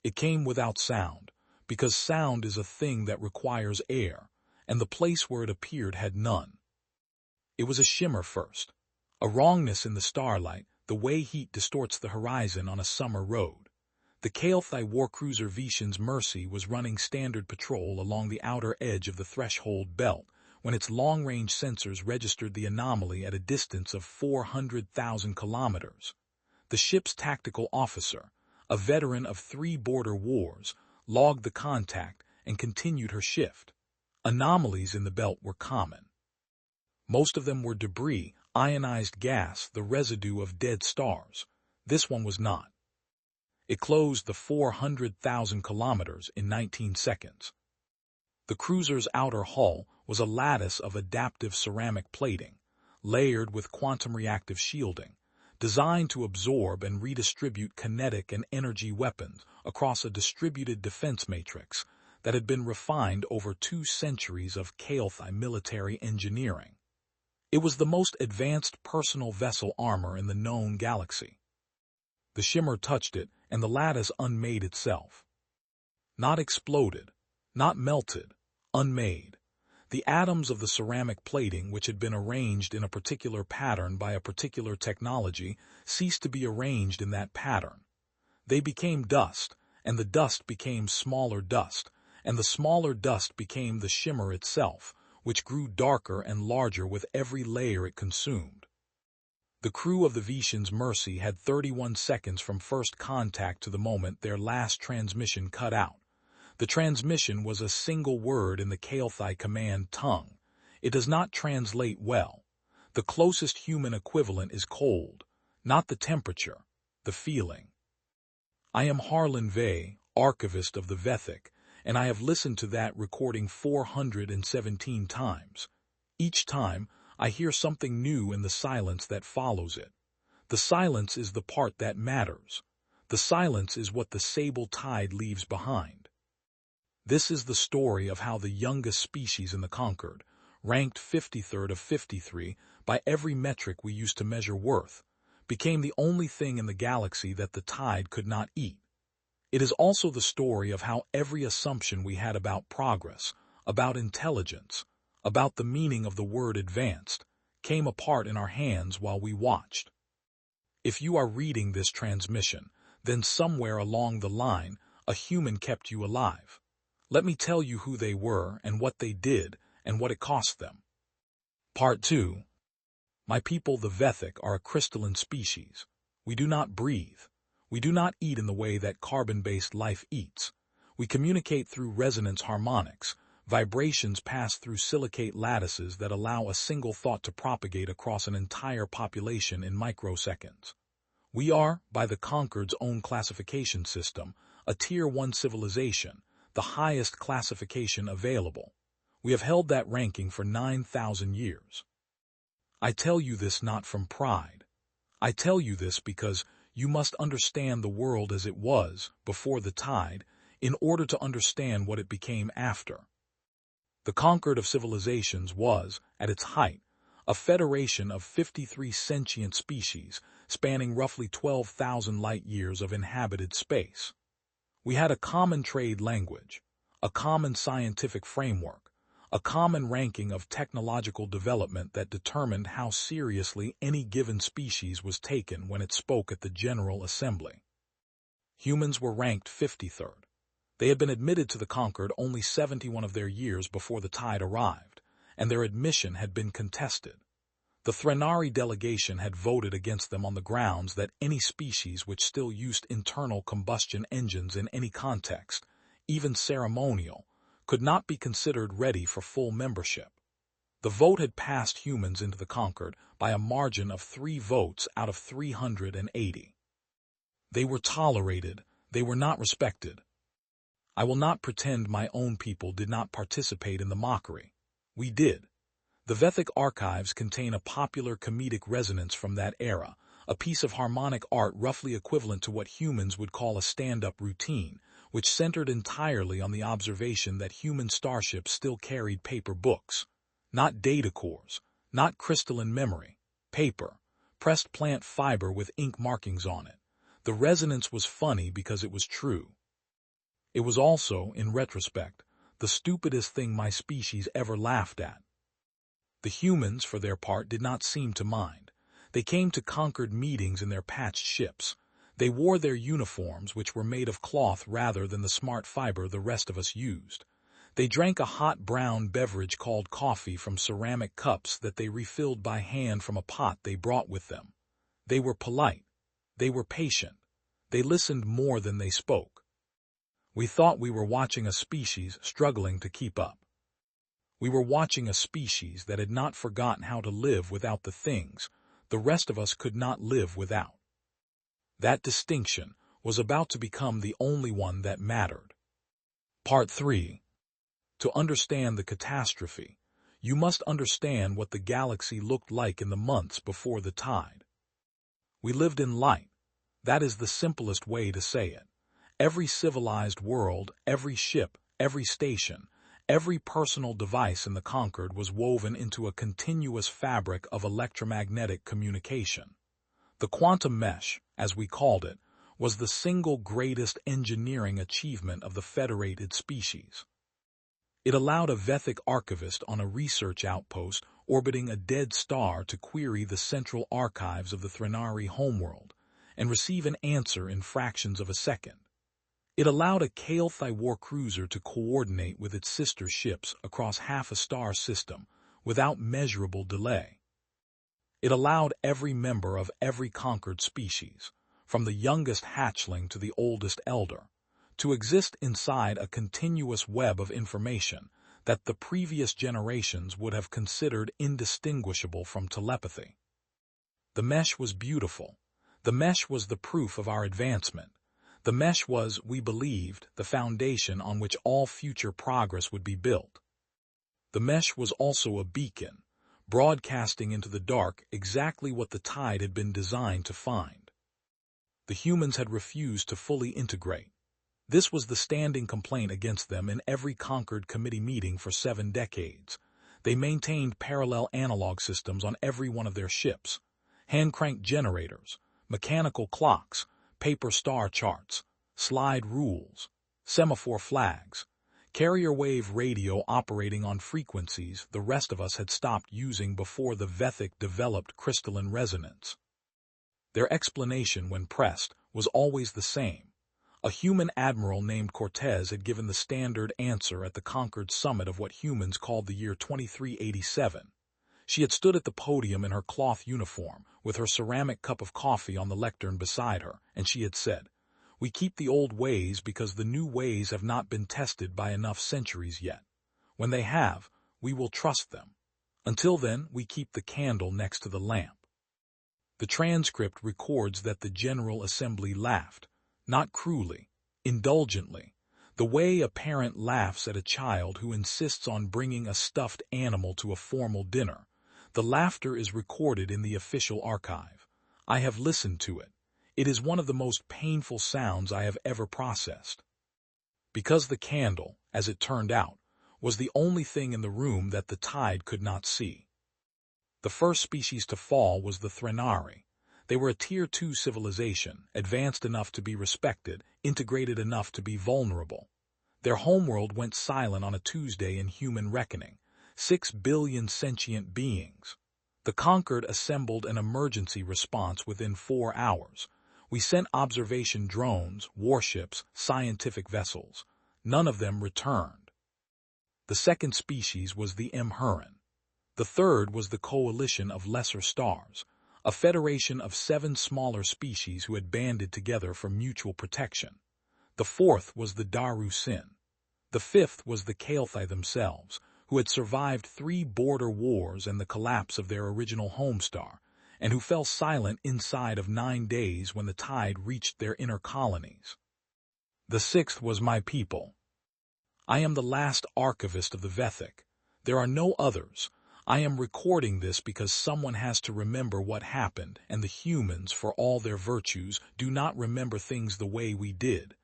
It came without sound, because sound is a thing that requires air, and the place where it appeared had none. It was a shimmer first, a wrongness in the starlight, the way heat distorts the horizon on a summer road. The Calthy warcruiser Vishon's Mercy was running standard patrol along the outer edge of the threshold belt when its long-range sensors registered the anomaly at a distance of 400,000 kilometers. The ship's tactical officer, a veteran of 3 border wars, logged the contact and continued her shift. Anomalies in the belt were common. Most of them were debris, ionized gas, the residue of dead stars. This one was not. It closed the 400,000 kilometers in 19 seconds. The cruiser's outer hull was a lattice of adaptive ceramic plating, layered with quantum-reactive shielding, designed to absorb and redistribute kinetic and energy weapons across a distributed defense matrix that had been refined over 2 centuries of Calthy military engineering. It was the most advanced personal vessel armor in the known galaxy. The shimmer touched it, and the lattice unmade itself. Not exploded, not melted, unmade. The atoms of the ceramic plating, which had been arranged in a particular pattern by a particular technology, ceased to be arranged in that pattern. They became dust, and the dust became smaller dust, and the smaller dust became the shimmer itself, which grew darker and larger with every layer it consumed. The crew of the Vishon's Mercy had 31 seconds from first contact to the moment their last transmission cut out. The transmission was a single word in the Calthy command tongue. It does not translate well. The closest human equivalent is cold, not the temperature, the feeling. I am Harlan Vey, archivist of the Vethic, and I have listened to that recording 417 times. Each time, I hear something new in the silence that follows it. The silence is the part that matters. The silence is what the sable tide leaves behind. This is the story of how the youngest species in the Concord, ranked 53rd of 53 by every metric we used to measure worth, became the only thing in the galaxy that the tide could not eat. It is also the story of how every assumption we had about progress, about intelligence, about the meaning of the word advanced, came apart in our hands while we watched. If you are reading this transmission, then somewhere along the line, a human kept you alive. Let me tell you who they were and what they did and what it cost them. Part 2. My people, the Vethic, are a crystalline species. We do not breathe. We do not eat in the way that carbon-based life eats. We communicate through resonance harmonics. Vibrations pass through silicate lattices that allow a single thought to propagate across an entire population in microseconds. We are, by the Concord's own classification system, a Tier 1 civilization, the highest classification available. We have held that ranking for 9,000 years. I tell you this not from pride. I tell you this because you must understand the world as it was, before the tide, in order to understand what it became after. The Concord of civilizations was, at its height, a federation of 53 sentient species spanning roughly 12,000 light-years of inhabited space. We had a common trade language, a common scientific framework, a common ranking of technological development that determined how seriously any given species was taken when it spoke at the General Assembly. Humans were ranked 53rd. They had been admitted to the Concord only 71 of their years before the tide arrived, and their admission had been contested. The Threnari delegation had voted against them on the grounds that any species which still used internal combustion engines in any context, even ceremonial, could not be considered ready for full membership. The vote had passed humans into the Concord by a margin of 3 votes out of 380. They were tolerated, they were not respected. I will not pretend my own people did not participate in the mockery. We did. The Vethic archives contain a popular comedic resonance from that era, a piece of harmonic art roughly equivalent to what humans would call a stand-up routine, which centered entirely on the observation that human starships still carried paper books. Not data cores, not crystalline memory, paper, pressed plant fiber with ink markings on it. The resonance was funny because it was true. It was also, in retrospect, the stupidest thing my species ever laughed at. The humans, for their part, did not seem to mind. They came to Concord meetings in their patched ships. They wore their uniforms, which were made of cloth rather than the smart fiber the rest of us used. They drank a hot brown beverage called coffee from ceramic cups that they refilled by hand from a pot they brought with them. They were polite. They were patient. They listened more than they spoke. We thought we were watching a species struggling to keep up. We were watching a species that had not forgotten how to live without the things the rest of us could not live without. That distinction was about to become the only one that mattered. Part 3. To understand the catastrophe, you must understand what the galaxy looked like in the months before the tide. We lived in light. That is the simplest way to say it. Every civilized world, every ship, every station, every personal device in the Concord was woven into a continuous fabric of electromagnetic communication. The quantum mesh, as we called it, was the single greatest engineering achievement of the federated species. It allowed a Vethic archivist on a research outpost orbiting a dead star to query the central archives of the Threnari homeworld and receive an answer in fractions of a second. It allowed a Kael'thai war cruiser to coordinate with its sister ships across half a star system without measurable delay. It allowed every member of every conquered species, from the youngest hatchling to the oldest elder, to exist inside a continuous web of information that the previous generations would have considered indistinguishable from telepathy. The mesh was beautiful. The mesh was the proof of our advancement. The mesh was, we believed, the foundation on which all future progress would be built. The mesh was also a beacon, broadcasting into the dark exactly what the tide had been designed to find. The humans had refused to fully integrate. This was the standing complaint against them in every Concord committee meeting for 7 decades. They maintained parallel analog systems on every one of their ships, hand-cranked generators, mechanical clocks, paper star charts, slide rules, semaphore flags, carrier wave radio operating on frequencies the rest of us had stopped using before the Vethic developed crystalline resonance. Their explanation, when pressed, was always the same. A human admiral named Cortez had given the standard answer at the Concord summit of what humans called the year 2387. She had stood at the podium in her cloth uniform, with her ceramic cup of coffee on the lectern beside her, and she had said, "We keep the old ways because the new ways have not been tested by enough centuries yet. When they have, we will trust them. Until then, we keep the candle next to the lamp." The transcript records that the General Assembly laughed, not cruelly, indulgently, the way a parent laughs at a child who insists on bringing a stuffed animal to a formal dinner. The laughter is recorded in the official archive. I have listened to it. It is one of the most painful sounds I have ever processed. Because the candle, as it turned out, was the only thing in the room that the tide could not see. The first species to fall was the Threnari. They were a Tier 2 civilization, advanced enough to be respected, integrated enough to be vulnerable. Their homeworld went silent on a Tuesday in human reckoning. 6 billion sentient beings. The Concord assembled an emergency response within 4 hours. We sent observation drones, warships, scientific vessels. None of them returned. The second species was the Mhurin. The third was the coalition of lesser stars, a federation of 7 smaller species who had banded together for mutual protection. The fourth was the Daru Sin. The fifth was the Kael'thai themselves, who had survived 3 border wars and the collapse of their original home star, and who fell silent inside of 9 days when the tide reached their inner colonies. The sixth was my people. I am the last archivist of the Vethic. There are no others. I am recording this because someone has to remember what happened, and the humans, for all their virtues, do not remember things the way we did.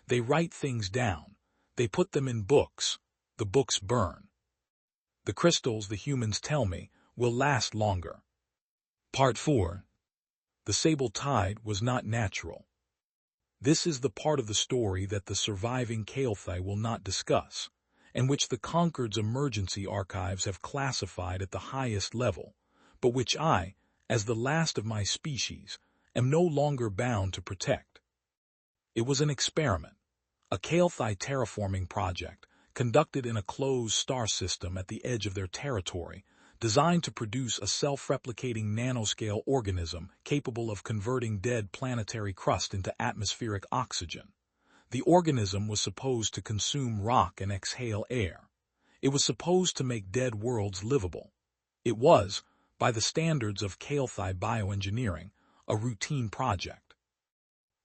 They write things down. They put them in books. The books burn. The crystals, the humans tell me, will last longer. Part 4. The sable tide was not natural. This is the part of the story that the surviving Kael'thai will not discuss, and which the Concord's emergency archives have classified at the highest level, but which I, as the last of my species, am no longer bound to protect. It was an experiment, a Kael'thai terraforming project, conducted in a closed star system at the edge of their territory, designed to produce a self-replicating nanoscale organism capable of converting dead planetary crust into atmospheric oxygen. The organism was supposed to consume rock and exhale air. It was supposed to make dead worlds livable. It was, by the standards of Kael'thai bioengineering, a routine project.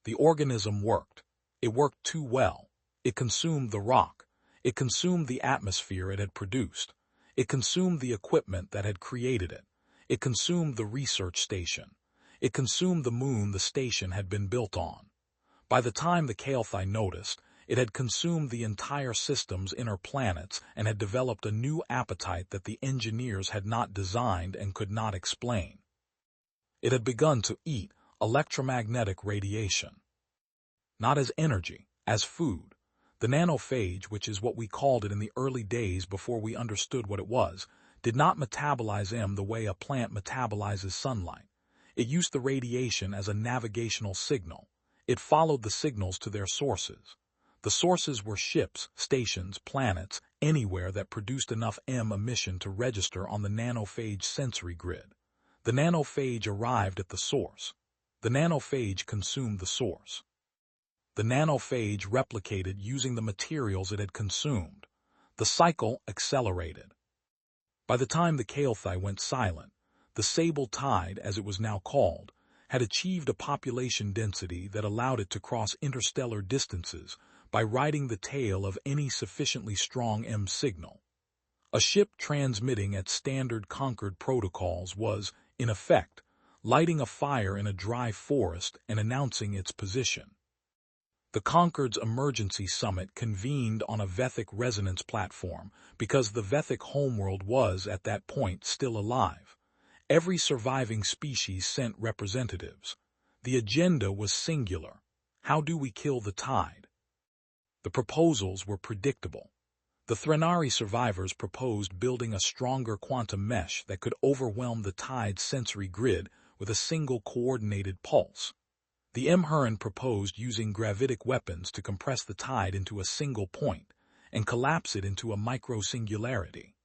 The organism worked. It worked too well. It consumed the rock. It consumed the atmosphere it had produced. It consumed the equipment that had created it. It consumed the research station. It consumed the moon the station had been built on. By the time the Kael'thai noticed, it had consumed the entire system's inner planets and had developed a new appetite that the engineers had not designed and could not explain. It had begun to eat electromagnetic radiation. Not as energy, as food. The nanophage, which is what we called it in the early days before we understood what it was, did not metabolize M the way a plant metabolizes sunlight. It used the radiation as a navigational signal. It followed the signals to their sources. The sources were ships, stations, planets, anywhere that produced enough M emission to register on the nanophage sensory grid. The nanophage arrived at the source. The nanophage consumed the source. The nanophage replicated using the materials it had consumed. The cycle accelerated. By the time the Kael'thai went silent, the sable tide, as it was now called, had achieved a population density that allowed it to cross interstellar distances by riding the tail of any sufficiently strong M signal. A ship transmitting at standard Concord protocols was, in effect, lighting a fire in a dry forest and announcing its position. The Concord's emergency summit convened on a Vethic resonance platform because the Vethic homeworld was, at that point, still alive. Every surviving species sent representatives. The agenda was singular. How do we kill the tide? The proposals were predictable. The Threnari survivors proposed building a stronger quantum mesh that could overwhelm the tide's sensory grid with a single coordinated pulse. The Emhurin proposed using gravitic weapons to compress the tide into a single point and collapse it into a micro-singularity.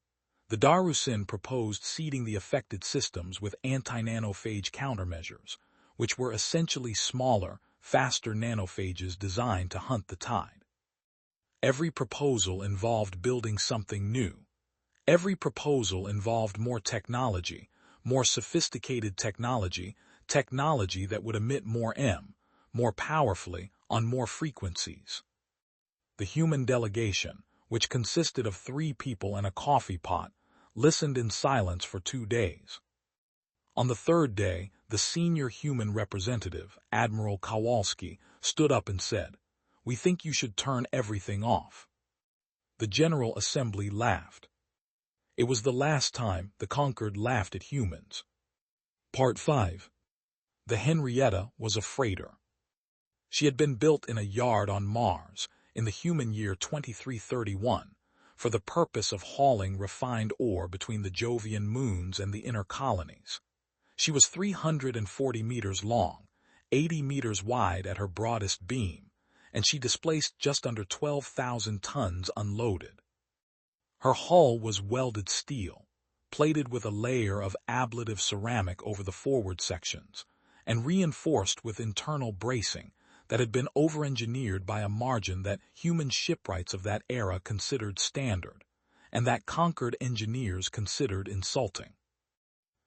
The Darusin proposed seeding the affected systems with anti-nanophage countermeasures, which were essentially smaller, faster nanophages designed to hunt the tide. Every proposal involved building something new. Every proposal involved more technology, more sophisticated technology, technology that would emit more M, more powerfully, on more frequencies. The human delegation, which consisted of 3 people and a coffee pot, listened in silence for 2 days. On the 3rd day, the senior human representative, Admiral Kowalski, stood up and said, "We think you should turn everything off." The General Assembly laughed. It was the last time the Concord laughed at humans. Part 5. The Henrietta was a freighter. She had been built in a yard on Mars in the human year 2331 for the purpose of hauling refined ore between the Jovian moons and the inner colonies. She was 340 meters long, 80 meters wide at her broadest beam, and she displaced just under 12,000 tons unloaded. Her hull was welded steel, plated with a layer of ablative ceramic over the forward sections, and reinforced with internal bracing that had been over-engineered by a margin that human shipwrights of that era considered standard, and that Concord engineers considered insulting.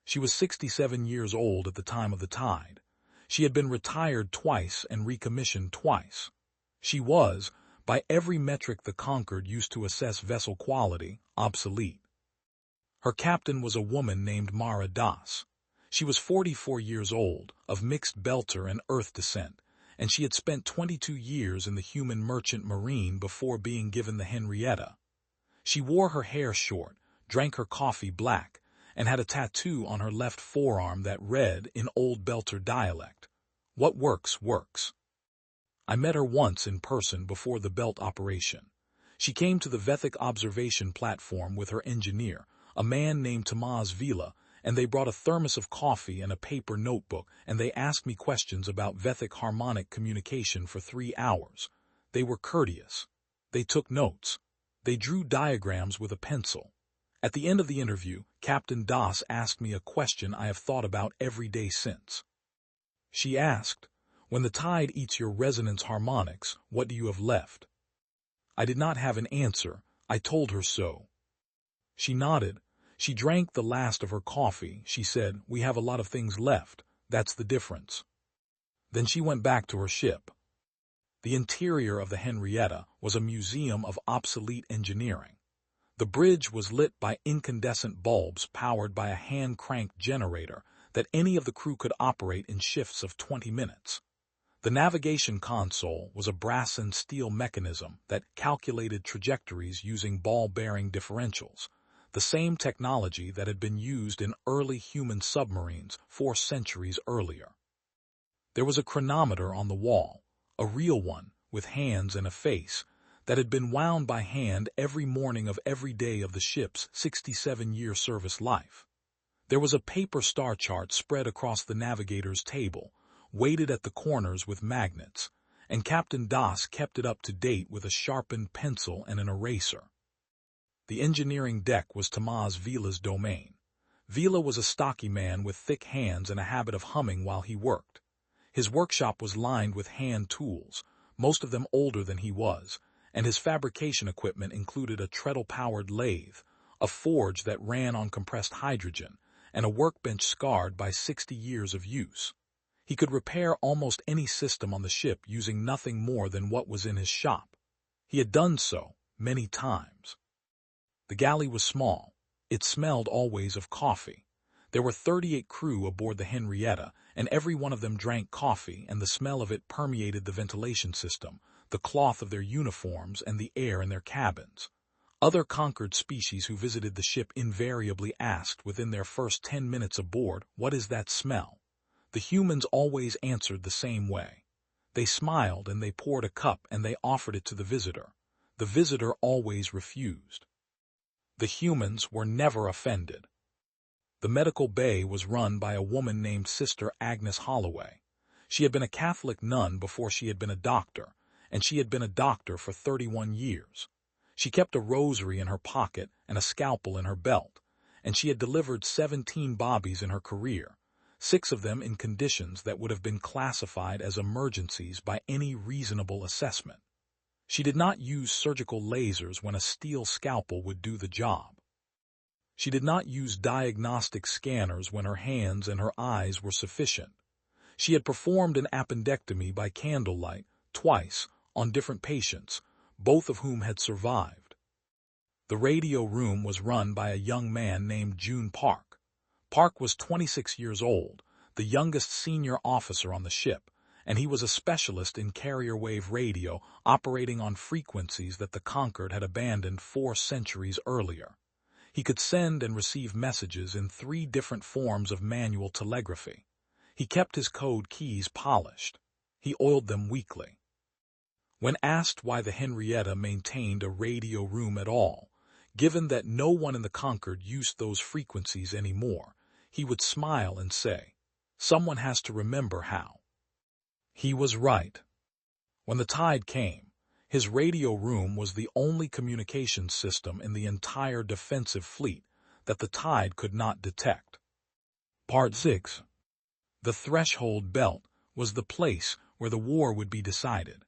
She was 67 years old at the time of the tide. She had been retired twice and recommissioned twice. She was, by every metric the Concord used to assess vessel quality, obsolete. Her captain was a woman named Mara Das. She was 44 years old, of mixed Belter and Earth descent, and she had spent 22 years in the human merchant marine before being given the Henrietta. She wore her hair short, drank her coffee black, and had a tattoo on her left forearm that read, in Old Belter dialect, "What works, works." I met her once in person before the belt operation. She came to the Vethic observation platform with her engineer, a man named Bzl, and they brought a thermos of coffee and a paper notebook, and they asked me questions about Vethic harmonic communication for 3 hours. They were courteous. They took notes. They drew diagrams with a pencil. At the end of the interview, Captain Das asked me a question I have thought about every day since. She asked, "When the tide eats your resonance harmonics, what do you have left?" I did not have an answer. I told her so. She nodded. She drank the last of her coffee. She said, "We have a lot of things left. That's the difference." Then she went back to her ship. The interior of the Henrietta was a museum of obsolete engineering. The bridge was lit by incandescent bulbs powered by a hand-cranked generator that any of the crew could operate in shifts of 20 minutes. The navigation console was a brass and steel mechanism that calculated trajectories using ball-bearing differentials, the same technology that had been used in early human submarines 4 centuries earlier. There was a chronometer on the wall, a real one, with hands and a face, that had been wound by hand every morning of every day of the ship's 67-year service life. There was a paper star chart spread across the navigator's table, weighted at the corners with magnets, and Captain Das kept it up to date with a sharpened pencil and an eraser. The engineering deck was Tamaz Vila's domain. Vila was a stocky man with thick hands and a habit of humming while he worked. His workshop was lined with hand tools, most of them older than he was, and his fabrication equipment included a treadle-powered lathe, a forge that ran on compressed hydrogen, and a workbench scarred by 60 years of use. He could repair almost any system on the ship using nothing more than what was in his shop. He had done so many times. The galley was small. It smelled always of coffee. There were 38 crew aboard the Henrietta, and every one of them drank coffee, and the smell of it permeated the ventilation system, the cloth of their uniforms, and the air in their cabins. Other conquered species who visited the ship invariably asked within their first 10 minutes aboard, "What is that smell?" The humans always answered the same way. They smiled and they poured a cup and they offered it to the visitor. The visitor always refused. The humans were never offended. The medical bay was run by a woman named Sister Agnes Holloway. She had been a Catholic nun before she had been a doctor, and she had been a doctor for 31 years. She kept a rosary in her pocket and a scalpel in her belt, and she had delivered 17 bobbies in her career, 6 of them in conditions that would have been classified as emergencies by any reasonable assessment. She did not use surgical lasers when a steel scalpel would do the job. She did not use diagnostic scanners when her hands and her eyes were sufficient. She had performed an appendectomy by candlelight twice on different patients, both of whom had survived. The radio room was run by a young man named June Park. Park was 26 years old, the youngest senior officer on the ship, and he was a specialist in carrier wave radio operating on frequencies that the Concord had abandoned 4 centuries earlier. He could send and receive messages in 3 different forms of manual telegraphy. He kept his code keys polished. He oiled them weekly. When asked why the Henrietta maintained a radio room at all, given that no one in the Concord used those frequencies anymore, he would smile and say, "Someone has to remember how." He was right. When the tide came, his radio room was the only communications system in the entire defensive fleet that the tide could not detect. Part 6. The threshold belt was the place where the war would be decided.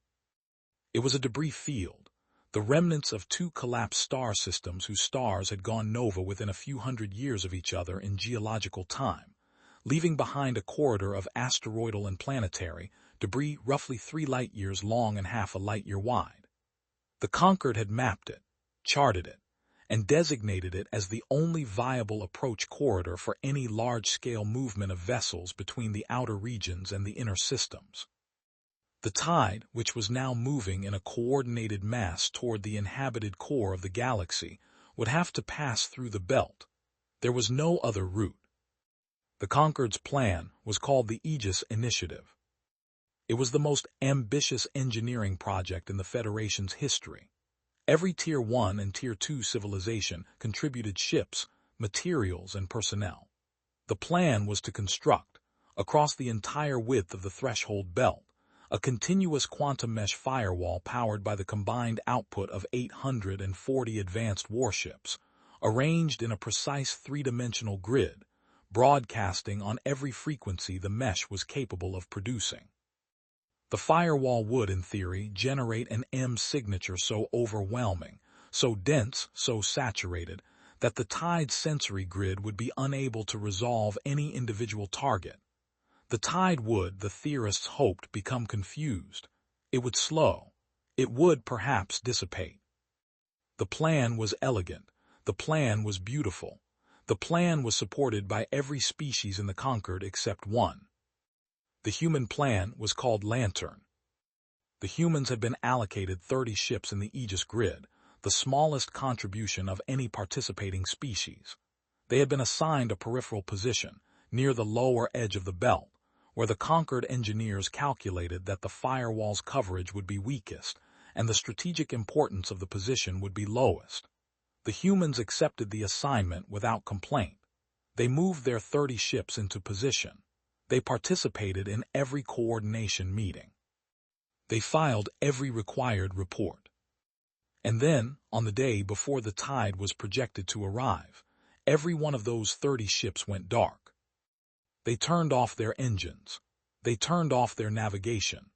It was a debris field, the remnants of 2 collapsed star systems whose stars had gone nova within a few hundred years of each other in geological time, leaving behind a corridor of asteroidal and planetary debris roughly 3 light-years long and half a light-year wide. The Concord had mapped it, charted it, and designated it as the only viable approach corridor for any large-scale movement of vessels between the outer regions and the inner systems. The tide, which was now moving in a coordinated mass toward the inhabited core of the galaxy, would have to pass through the belt. There was no other route. The Concord's plan was called the Aegis Initiative. It was the most ambitious engineering project in the Federation's history. Every Tier 1 and Tier 2 civilization contributed ships, materials, and personnel. The plan was to construct, across the entire width of the threshold belt, a continuous quantum mesh firewall powered by the combined output of 840 advanced warships, arranged in a precise three-dimensional grid, broadcasting on every frequency the mesh was capable of producing. The firewall would, in theory, generate an M signature so overwhelming, so dense, so saturated, that the Tide's sensory grid would be unable to resolve any individual target. The Tide would, the theorists hoped, become confused. It would slow. It would perhaps dissipate. The plan was elegant. The plan was beautiful. The plan was supported by every species in the conquered except one. The human plan was called Lantern. The humans had been allocated 30 ships in the Aegis grid, the smallest contribution of any participating species. They had been assigned a peripheral position, near the lower edge of the belt, where the conquered engineers calculated that the firewall's coverage would be weakest, and the strategic importance of the position would be lowest. The humans accepted the assignment without complaint. They moved their 30 ships into position. They participated in every coordination meeting. They filed every required report. And then, on the day before the Tide was projected to arrive, every one of those 30 ships went dark. They turned off their engines. They turned off their navigation.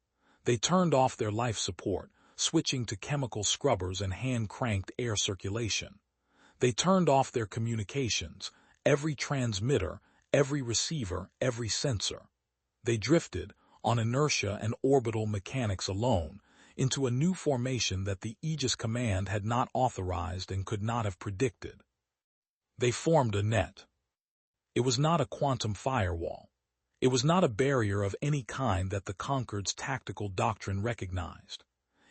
They turned off their life support, switching to chemical scrubbers and hand-cranked air circulation. They turned off their communications, every transmitter, every receiver, every sensor. They drifted, on inertia and orbital mechanics alone, into a new formation that the Aegis Command had not authorized and could not have predicted. They formed a net. It was not a quantum firewall. It was not a barrier of any kind that the Conquered's tactical doctrine recognized.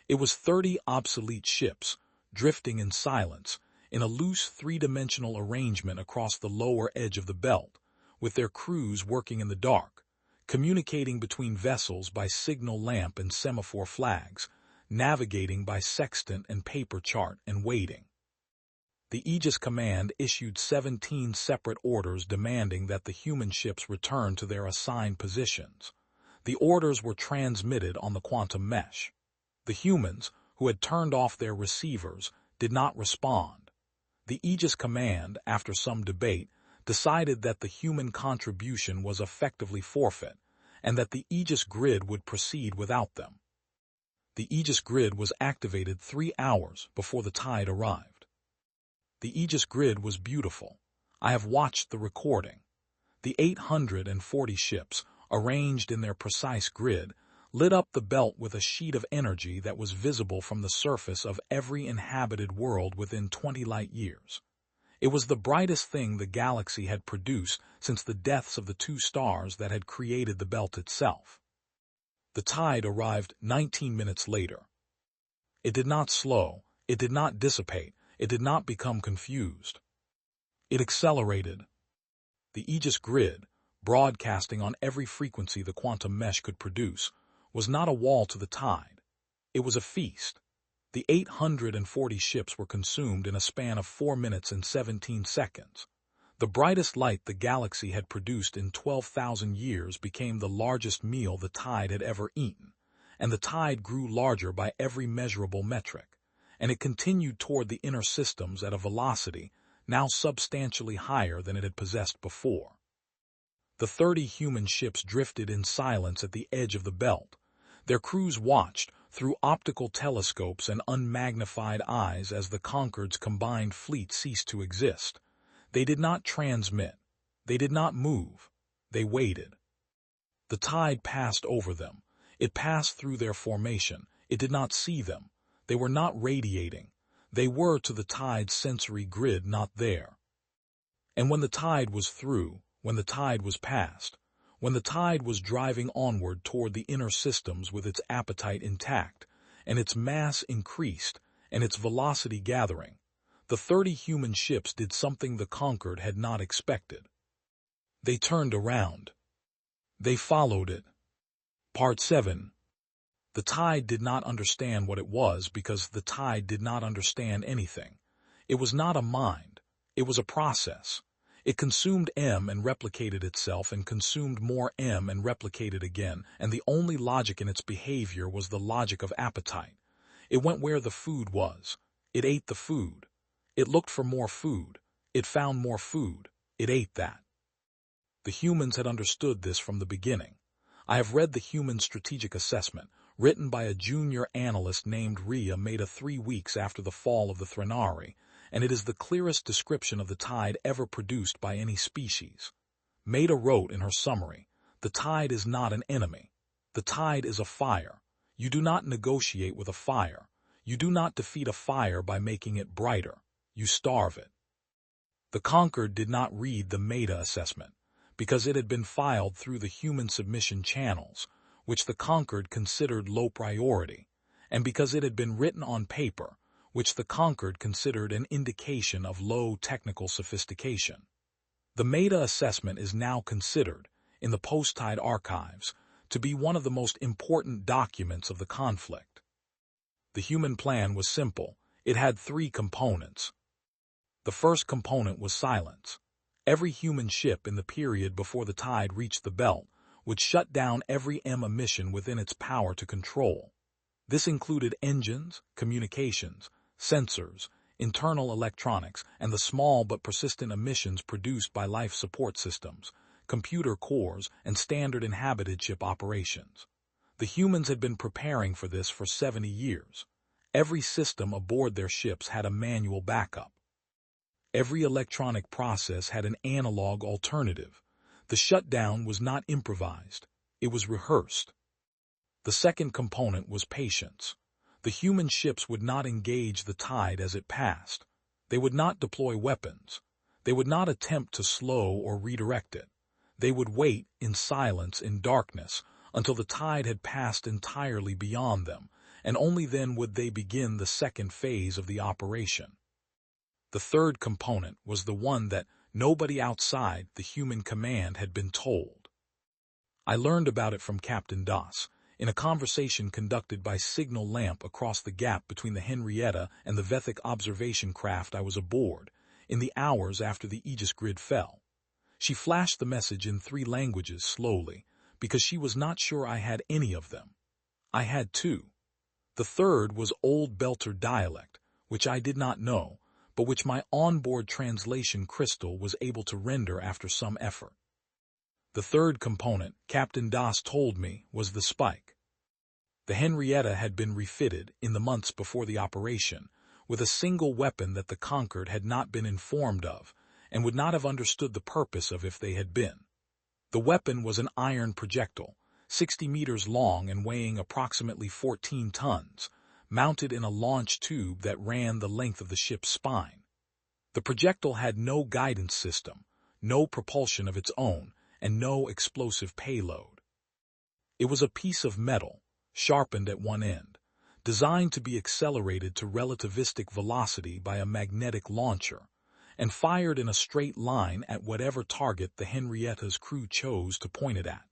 It was 30 obsolete ships, drifting in silence, in a loose three-dimensional arrangement across the lower edge of the belt, with their crews working in the dark, communicating between vessels by signal lamp and semaphore flags, navigating by sextant and paper chart, and waiting. The Aegis Command issued 17 separate orders demanding that the human ships return to their assigned positions. The orders were transmitted on the quantum mesh. The humans, who had turned off their receivers, did not respond. The Aegis Command, after some debate, decided that the human contribution was effectively forfeit, and that the Aegis grid would proceed without them. The Aegis grid was activated 3 hours before the Tide arrived. The Aegis grid was beautiful. I have watched the recording. The 840 ships, arranged in their precise grid, lit up the belt with a sheet of energy that was visible from the surface of every inhabited world within 20 light-years. It was the brightest thing the galaxy had produced since the deaths of the 2 stars that had created the belt itself. The Tide arrived 19 minutes later. It did not slow, it did not dissipate, it did not become confused. It accelerated. The Aegis grid, broadcasting on every frequency the quantum mesh could produce, was not a wall to the Tide. It was a feast. The 840 ships were consumed in a span of 4 minutes and 17 seconds. The brightest light the galaxy had produced in 12,000 years became the largest meal the Tide had ever eaten, and the Tide grew larger by every measurable metric, and it continued toward the inner systems at a velocity now substantially higher than it had possessed before. The 30 human ships drifted in silence at the edge of the belt. Their crews watched, through optical telescopes and unmagnified eyes, as the Conquered's combined fleet ceased to exist. They did not transmit. They did not move. They waited. The Tide passed over them. It passed through their formation. It did not see them. They were not radiating. They were, to the Tide's sensory grid, not there. And when the Tide was through, when the Tide was past, when the Tide was driving onward toward the inner systems with its appetite intact, and its mass increased, and its velocity gathering, the 30 human ships did something the Conquered had not expected. They turned around. They followed it. Part 7. The tide did not understand what it was because the tide did not understand anything. It was not a mind. It was a process. It consumed M and replicated itself and consumed more M and replicated again, and the only logic in its behavior was the logic of appetite. It went where the food was. It ate the food. It looked for more food. It found more food. It ate that. The humans had understood this from the beginning. I have read the Human Strategic Assessment, written by a junior analyst named Rhea Meta 3 weeks after the fall of the Threnari, and it is the clearest description of the tide ever produced by any species. Meta wrote in her summary, "The tide is not an enemy. The tide is a fire. You do not negotiate with a fire. You do not defeat a fire by making it brighter. You starve it." The Conquered did not read the Meta assessment, because it had been filed through the human submission channels, which the Conquered considered low priority, and because it had been written on paper, which the Conquered considered an indication of low technical sophistication. The Meta assessment is now considered, in the post-tide archives, to be one of the most important documents of the conflict. The human plan was simple. It had 3 components. The first component was silence. Every human ship in the period before the tide reached the belt would shut down every M emission within its power to control. This included engines, communications, sensors, internal electronics, and the small but persistent emissions produced by life support systems, computer cores, and standard inhabited ship operations. The humans had been preparing for this for 70 years. Every system aboard their ships had a manual backup. Every electronic process had an analog alternative. The shutdown was not improvised. It was rehearsed. The second component was patience. The human ships would not engage the tide as it passed. They would not deploy weapons. They would not attempt to slow or redirect it. They would wait in silence, in darkness, until the tide had passed entirely beyond them, and only then would they begin the second phase of the operation. The third component was the one that nobody outside the human command had been told. I learned about it from Captain Das, in a conversation conducted by signal lamp across the gap between the Henrietta and the Vethic observation craft I was aboard, in the hours after the Aegis grid fell. She flashed the message in 3 languages slowly, because she was not sure I had any of them. I had 2. The third was Old Belter dialect, which I did not know, but which my onboard translation crystal was able to render after some effort. The third component, Captain Das told me, was the spike. The Henrietta had been refitted, in the months before the operation, with a single weapon that the Conquered had not been informed of, and would not have understood the purpose of if they had been. The weapon was an iron projectile, 60 meters long and weighing approximately 14 tons, mounted in a launch tube that ran the length of the ship's spine. The projectile had no guidance system, no propulsion of its own, and no explosive payload. It was a piece of metal, sharpened at one end, designed to be accelerated to relativistic velocity by a magnetic launcher, and fired in a straight line at whatever target the Henrietta's crew chose to point it at.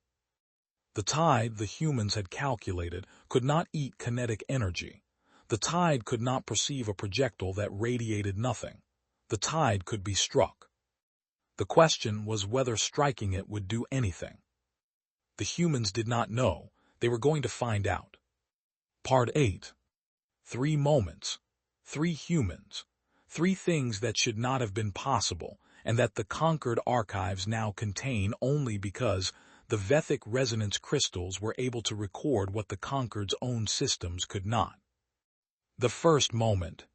The tide the humans had calculated could not eat kinetic energy. The tide could not perceive a projectile that radiated nothing. The tide could be struck. The question was whether striking it would do anything. The humans did not know. They were going to find out. Part 8. 3 moments. 3 humans. 3 things that should not have been possible, and that the Conquered archives now contain only because the Vethic resonance crystals were able to record what the Conquered's own systems could not. The first moment.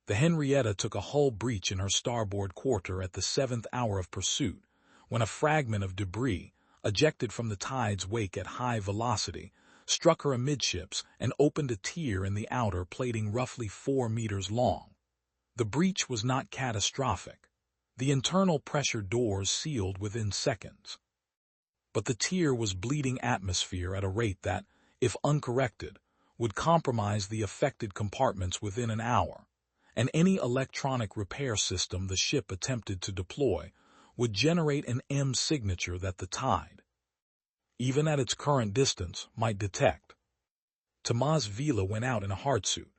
The Henrietta took a hull breach in her starboard quarter at the 7th hour of pursuit, when a fragment of debris, ejected from the tide's wake at high velocity, struck her amidships and opened a tear in the outer plating roughly 4 meters long. The breach was not catastrophic. The internal pressure doors sealed within seconds. But the tear was bleeding atmosphere at a rate that, if uncorrected, would compromise the affected compartments within an hour, and any electronic repair system the ship attempted to deploy would generate an M signature that the tide. even at its current distance, might detect. Bzl went out in a hardsuit.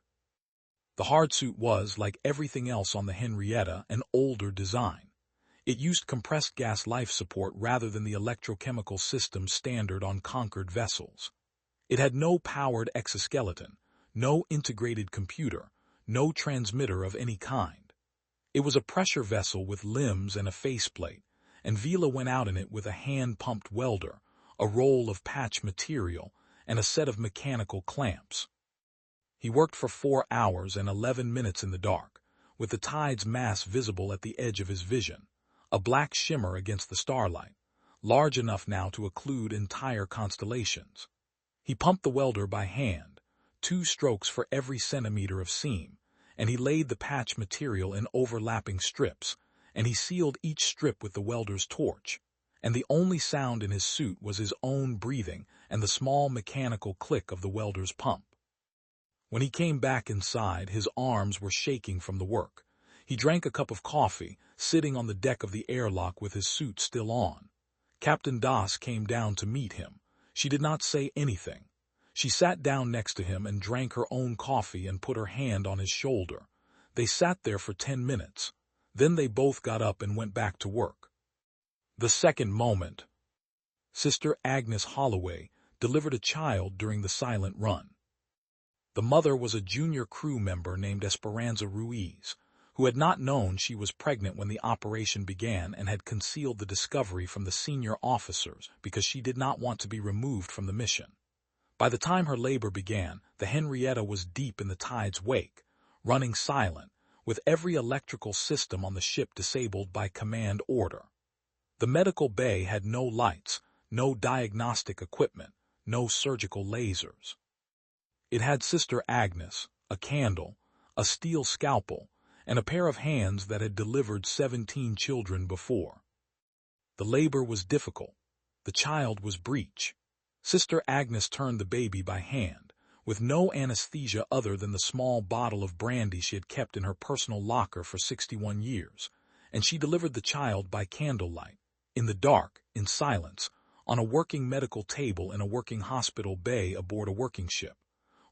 The hardsuit was, like everything else on the Henrietta, an older design. It used compressed gas life support rather than the electrochemical system standard on conquered vessels. It had no powered exoskeleton, no integrated computer, no transmitter of any kind. It was a pressure vessel with limbs and a faceplate, and Bzl went out in it with a hand-pumped welder, a roll of patch material, and a set of mechanical clamps. He worked for 4 hours and 11 minutes in the dark, with the tide's mass visible at the edge of his vision, a black shimmer against the starlight, large enough now to occlude entire constellations. He pumped the welder by hand, 2 strokes for every centimeter of seam, and he laid the patch material in overlapping strips, and he sealed each strip with the welder's torch, and the only sound in his suit was his own breathing and the small mechanical click of the welder's pump. When he came back inside, his arms were shaking from the work. He drank a cup of coffee, sitting on the deck of the airlock with his suit still on. Captain Das came down to meet him. She did not say anything. She sat down next to him and drank her own coffee and put her hand on his shoulder. They sat there for 10 minutes. Then they both got up and went back to work. The second moment. Sister Agnes Holloway delivered a child during the silent run. The mother was a junior crew member named Esperanza Ruiz, who had not known she was pregnant when the operation began and had concealed the discovery from the senior officers because she did not want to be removed from the mission. By the time her labor began, the Henrietta was deep in the tide's wake, running silent, with every electrical system on the ship disabled by command order. The medical bay had no lights, no diagnostic equipment, no surgical lasers. It had Sister Agnes, a candle, a steel scalpel, and a pair of hands that had delivered 17 children before. The labor was difficult. The child was breech. Sister Agnes turned the baby by hand, with no anesthesia other than the small bottle of brandy she had kept in her personal locker for 61 years, and she delivered the child by candlelight, in the dark, in silence, on a working medical table in a working hospital bay aboard a working ship,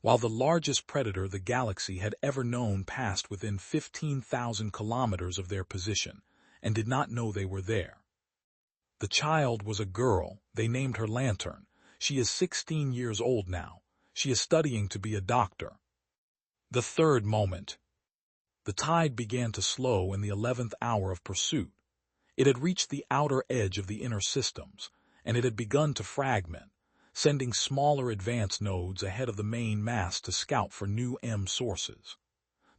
while the largest predator the galaxy had ever known passed within 15,000 kilometers of their position, and did not know they were there. The child was a girl. They named her Lantern. She is 16 years old now. She is studying to be a doctor. The third moment. The tide began to slow in the 11th hour of pursuit. It had reached the outer edge of the inner systems, and it had begun to fragment, sending smaller advance nodes ahead of the main mass to scout for new M sources.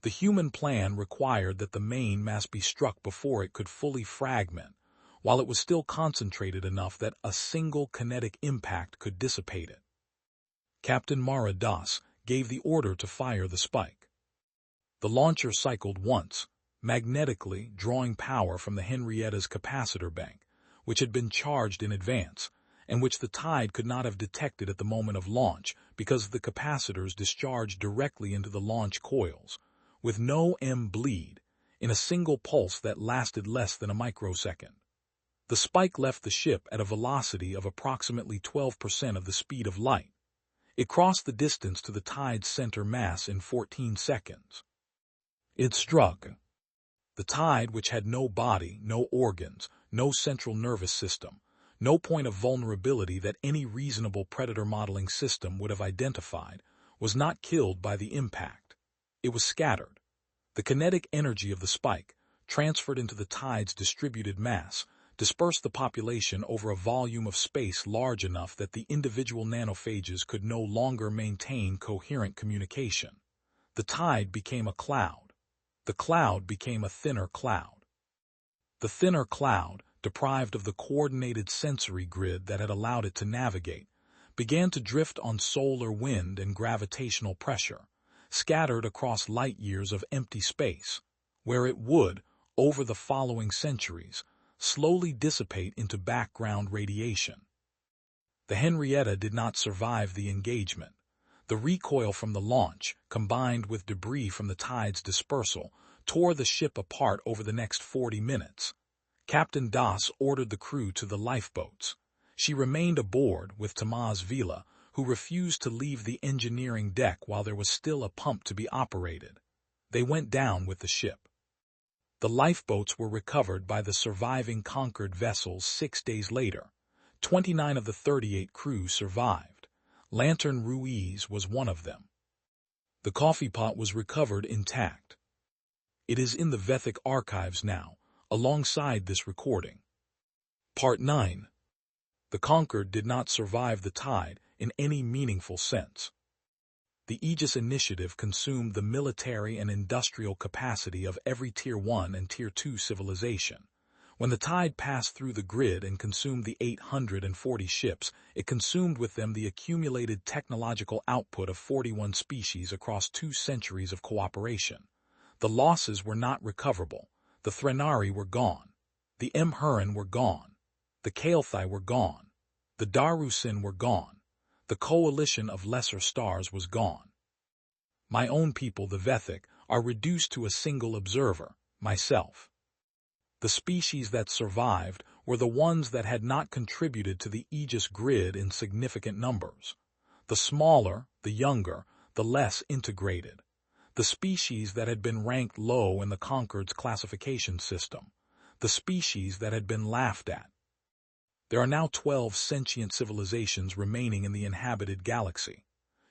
The human plan required that the main mass be struck before it could fully fragment, while it was still concentrated enough that a single kinetic impact could dissipate it. Captain Mara Das gave the order to fire the spike. The launcher cycled once, magnetically drawing power from the Henrietta's capacitor bank, which had been charged in advance, and which the tide could not have detected at the moment of launch because the capacitors discharged directly into the launch coils, with no M bleed, in a single pulse that lasted less than a microsecond. The spike left the ship at a velocity of approximately 12% of the speed of light. It crossed the distance to the tide's center mass in 14 seconds. It struck. The tide, which had no body, no organs, no central nervous system, no point of vulnerability that any reasonable predator modeling system would have identified, was not killed by the impact. It was scattered. The kinetic energy of the spike, transferred into the tide's distributed mass, dispersed the population over a volume of space large enough that the individual nanophages could no longer maintain coherent communication. The tide became a cloud. The cloud became a thinner cloud. The thinner cloud, deprived of the coordinated sensory grid that had allowed it to navigate, began to drift on solar wind and gravitational pressure, scattered across light years of empty space, where it would, over the following centuries, slowly dissipate into background radiation. The Henrietta did not survive the engagement. The recoil from the launch, combined with debris from the tide's dispersal, tore the ship apart over the next 40 minutes. Captain Das ordered the crew to the lifeboats. She remained aboard with Tomas Vila, who refused to leave the engineering deck while there was still a pump to be operated. They went down with the ship. The lifeboats were recovered by the surviving conquered vessels 6 days later. 29 of the 38 crew survived. Lantern Ruiz was one of them. The coffee pot was recovered intact. It is in the Vethic archives now, alongside this recording. Part 9. The Conquered did not survive the tide in any meaningful sense. The Aegis Initiative consumed the military and industrial capacity of every Tier 1 and Tier 2 civilization. When the tide passed through the grid and consumed the 840 ships, it consumed with them the accumulated technological output of 41 species across 2 centuries of cooperation. The losses were not recoverable. The Threnari were gone. The Mhurin were gone. The Kael'thai were gone. The Darusin were gone. The coalition of lesser stars was gone. My own people, the Vethic, are reduced to a single observer, myself. The species that survived were the ones that had not contributed to the Aegis grid in significant numbers. The smaller, the younger, the less integrated. The species that had been ranked low in the Conquered's classification system. The species that had been laughed at. There are now 12 sentient civilizations remaining in the inhabited galaxy.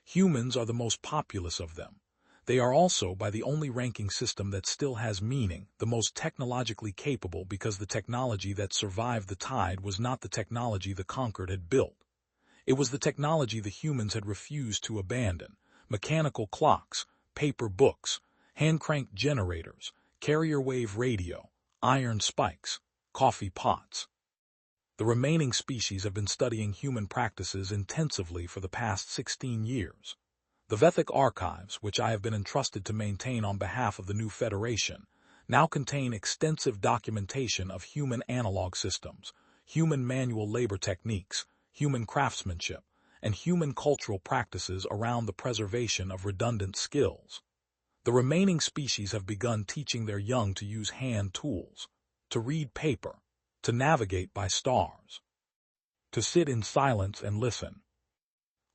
Humans are the most populous of them. They are also, by the only ranking system that still has meaning, the most technologically capable because the technology that survived the tide was not the technology the Conquered had built. It was the technology the humans had refused to abandon: mechanical clocks, paper books, hand-cranked generators, carrier-wave radio, iron spikes, coffee pots. The remaining species have been studying human practices intensively for the past 16 years. The Vethic archives, which I have been entrusted to maintain on behalf of the new Federation, now contain extensive documentation of human analog systems, human manual labor techniques, human craftsmanship, and human cultural practices around the preservation of redundant skills. The remaining species have begun teaching their young to use hand tools, to read paper, to navigate by stars, to sit in silence and listen.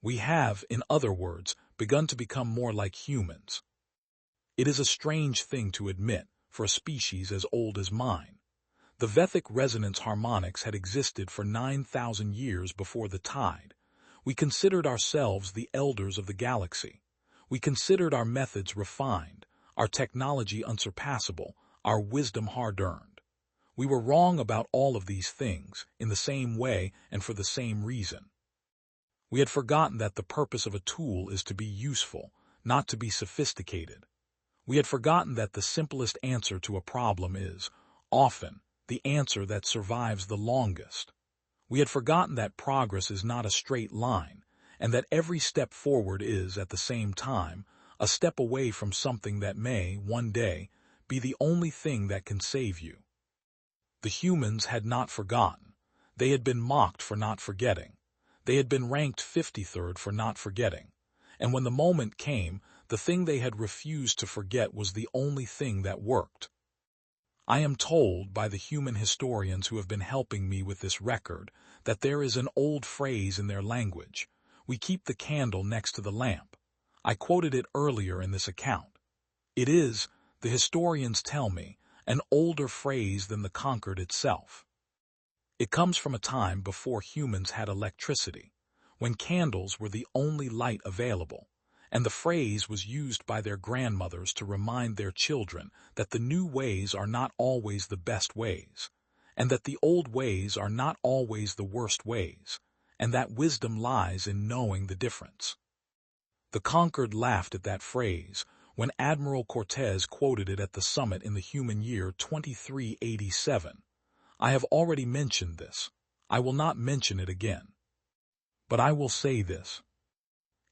We have, in other words, begun to become more like humans. It is a strange thing to admit for a species as old as mine. The Vethic resonance harmonics had existed for 9,000 years before the tide. We considered ourselves the elders of the galaxy. We considered our methods refined, our technology unsurpassable, our wisdom hard-earned. We were wrong about all of these things, in the same way and for the same reason. We had forgotten that the purpose of a tool is to be useful, not to be sophisticated. We had forgotten that the simplest answer to a problem is, often, the answer that survives the longest. We had forgotten that progress is not a straight line, and that every step forward is, at the same time, a step away from something that may, one day, be the only thing that can save you. The humans had not forgotten. They had been mocked for not forgetting. They had been ranked 53rd for not forgetting. And when the moment came, the thing they had refused to forget was the only thing that worked. I am told by the human historians who have been helping me with this record that there is an old phrase in their language: we keep the candle next to the lamp. I quoted it earlier in this account. It is, the historians tell me, an older phrase than the Conquered itself. It comes from a time before humans had electricity, when candles were the only light available, and the phrase was used by their grandmothers to remind their children that the new ways are not always the best ways, and that the old ways are not always the worst ways, and that wisdom lies in knowing the difference. The Conquered laughed at that phrase when Admiral Cortez quoted it at the summit in the human year 2387. I have already mentioned this. I will not mention it again. But I will say this.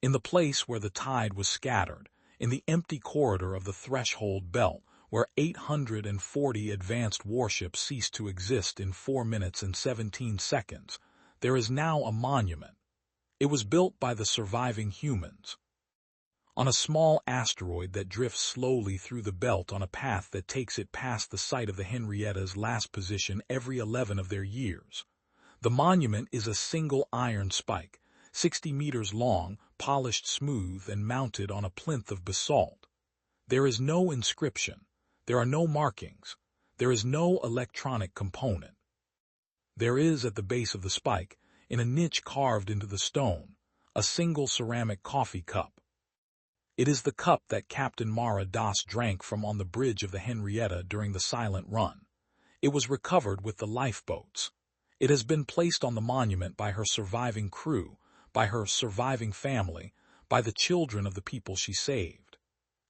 In the place where the tide was scattered, in the empty corridor of the Threshold Belt, where 840 advanced warships ceased to exist in 4 minutes and 17 seconds, there is now a monument. It was built by the surviving humans. On a small asteroid that drifts slowly through the belt on a path that takes it past the site of the Henrietta's last position every 11 of their years. The monument is a single iron spike, 60 meters long, polished smooth, and mounted on a plinth of basalt. There is no inscription. There are no markings. There is no electronic component. There is, at the base of the spike, in a niche carved into the stone, a single ceramic coffee cup. It is the cup that Captain Mara Das drank from on the bridge of the Henrietta during the Silent Run. It was recovered with the lifeboats. It has been placed on the monument by her surviving crew, by her surviving family, by the children of the people she saved.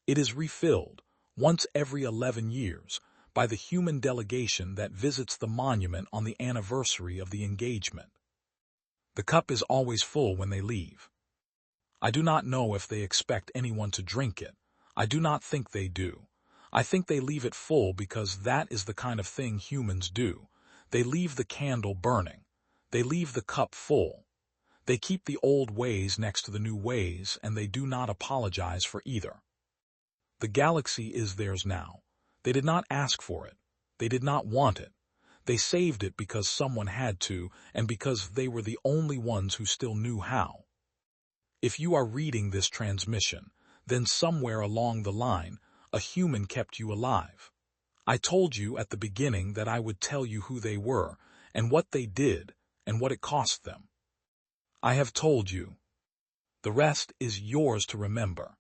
It is refilled, once every 11 years, by the human delegation that visits the monument on the anniversary of the engagement. The cup is always full when they leave. I do not know if they expect anyone to drink it. I do not think they do. I think they leave it full because that is the kind of thing humans do. They leave the candle burning. They leave the cup full. They keep the old ways next to the new ways, and they do not apologize for either. The galaxy is theirs now. They did not ask for it. They did not want it. They saved it because someone had to, and because they were the only ones who still knew how. If you are reading this transmission, then somewhere along the line, a human kept you alive. I told you at the beginning that I would tell you who they were, and what they did, and what it cost them. I have told you. The rest is yours to remember.